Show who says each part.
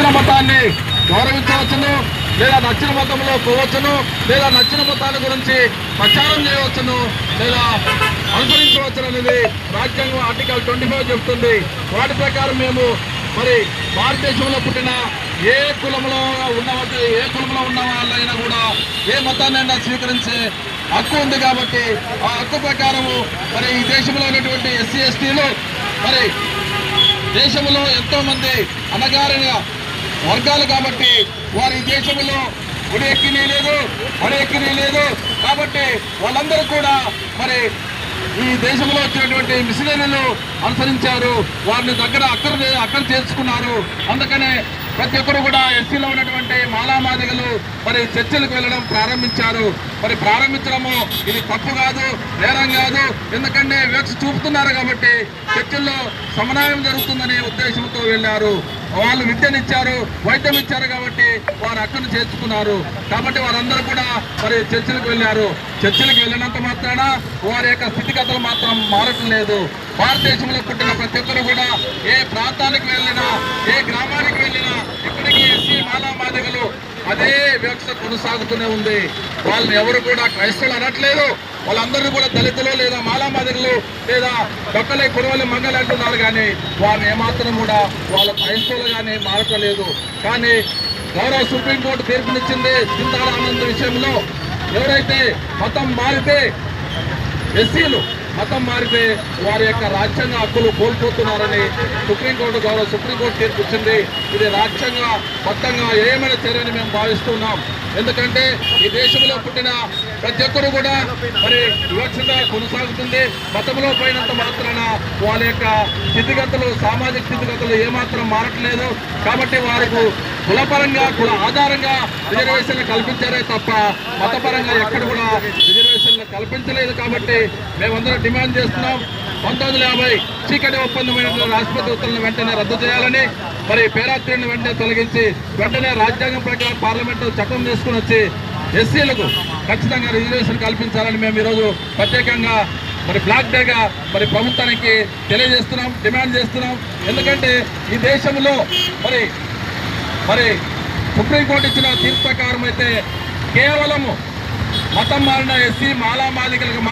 Speaker 1: నచ్చిన మతాన్ని గౌరవించవచ్చును, లేదా నచ్చిన మతంలో పోవచ్చును, లేదా నచ్చిన మతాల గురించి ప్రచారం చేయవచ్చును, లేదా అనుసరించవచ్చును అనేది రాజ్యాంగం ఆర్టికల్ 25 చెప్తుంది. వాటి ప్రకారం మేము మరి భారతదేశంలో పుట్టిన ఏ కులంలో ఉన్న వాళ్ళైనా కూడా ఏ మతాన్నైనా స్వీకరించే హక్కు ఉంది. కాబట్టి ఆ హక్కు ప్రకారము మరి ఈ దేశంలో ఉన్నటువంటి ఎస్సీ ఎస్టీలు మరి దేశంలో ఎంతో మంది అణగారిన వర్గాలు కాబట్టి వారి దేశంలో ఉడెక్కినీ లేదు కాబట్టి వాళ్ళందరూ కూడా మరి ఈ దేశంలో వచ్చినటువంటి మిషనరీలు అనుసరించారు, వారిని దగ్గర అక్కడ చేర్చుకున్నారు. అందుకనే ప్రతి ఒక్కరు కూడా ఎస్సీలో ఉన్నటువంటి మాలామాదిగలు మరి చర్చలకు వెళ్ళడం ప్రారంభించారు. మరి ప్రారంభించడము ఇది తప్పు కాదు, నేరం కాదు, ఎందుకంటే వివక్ష చూపుతున్నారు కాబట్టి చర్చల్లో సమన్వయం జరుగుతుందనే ఉద్దేశంతో వెళ్ళారు. వాళ్ళు విద్యనిచ్చారు, వైద్యం ఇచ్చారు కాబట్టి వారు అక్కను చేర్చుకున్నారు. కాబట్టి వారందరూ కూడా మరి చర్చలకు వెళ్ళారు. చర్చలకు వెళ్ళినంత మాత్రాన వారి యొక్క స్థితిగతులు మాత్రం మారటం లేదు. భారతదేశంలో పుట్టిన ప్రతి ఒక్కరు కూడా ఏ ప్రాంతానికి వెళ్ళినా, ఏ గ్రామానికి వెళ్ళినా ఇప్పటికీ ఎస్సీ మాలామాదిగలు అదే వివక్ష కొనసాగుతూనే ఉంది. వాళ్ళని ఎవరు కూడా క్రైస్తవులు అనట్లేదు, వాళ్ళందరూ కూడా దళితులు లేదా మాలామాదిగలు లేదా డొక్కలే కురవలి మంగళ అంటున్నారు. కానీ వారిని ఏమాత్రం కూడా వాళ్ళ క్రైస్తవులు కానీ మారటలేదు. కానీ గౌరవ సుప్రీంకోర్టు తీర్పునిచ్చింది సింధార ఆనంద్ విషయంలో. ఎవరైతే మతం మారితే ఎస్సీలు మతం మారితే వారి యొక్క రాజ్యాంగ హక్కులు కోల్పోతున్నారని గౌరవ సుప్రీంకోర్టు తీర్పు ఇచ్చింది. ఇది రాజ్యాంగ మొత్తంగా ఏమైన చర్యని మేము భావిస్తున్నాం. ఎందుకంటే ఈ దేశంలో పుట్టిన ప్రతి ఒక్కరు కూడా మరి వివక్షగా కొనసాగుతుంది. మతంలో పోయినంత మాత్రాన వాళ్ళ యొక్క స్థితిగతులు, సామాజిక స్థితిగతులు ఏమాత్రం మారట్లేదు. కాబట్టి వారికి కులపరంగా కుల ఆధారంగా రిజర్వేషన్లు కల్పించారే తప్ప మతపరంగా ఎక్కడ కూడా రిజర్వేషన్లు కల్పించలేదు. కాబట్టి మేమందరం డిమాండ్ చేస్తున్నాం 1950 చీకటి ఒప్పందమైన రాష్ట్రపతి ఉత్తర్వులను వెంటనే రద్దు చేయాలని, మరి పేరాత్రిని వెంటనే తొలగించి వెంటనే రాజ్యాంగం ప్రకారం పార్లమెంటు చట్టం తీసుకుని వచ్చి ఎస్సీలకు ఖచ్చితంగా రిజర్వేషన్ కల్పించాలని మేము ఈరోజు ప్రత్యేకంగా మరి బ్లాక్ డేగా మరి ప్రభుత్వానికి తెలియజేస్తున్నాం, డిమాండ్ చేస్తున్నాం. ఎందుకంటే ఈ దేశంలో మరి సుప్రీంకోర్టు ఇచ్చిన తీర్పు ప్రకారం అయితే కేవలము మతం మారిన ఎస్సీ మాలామాదిగలకు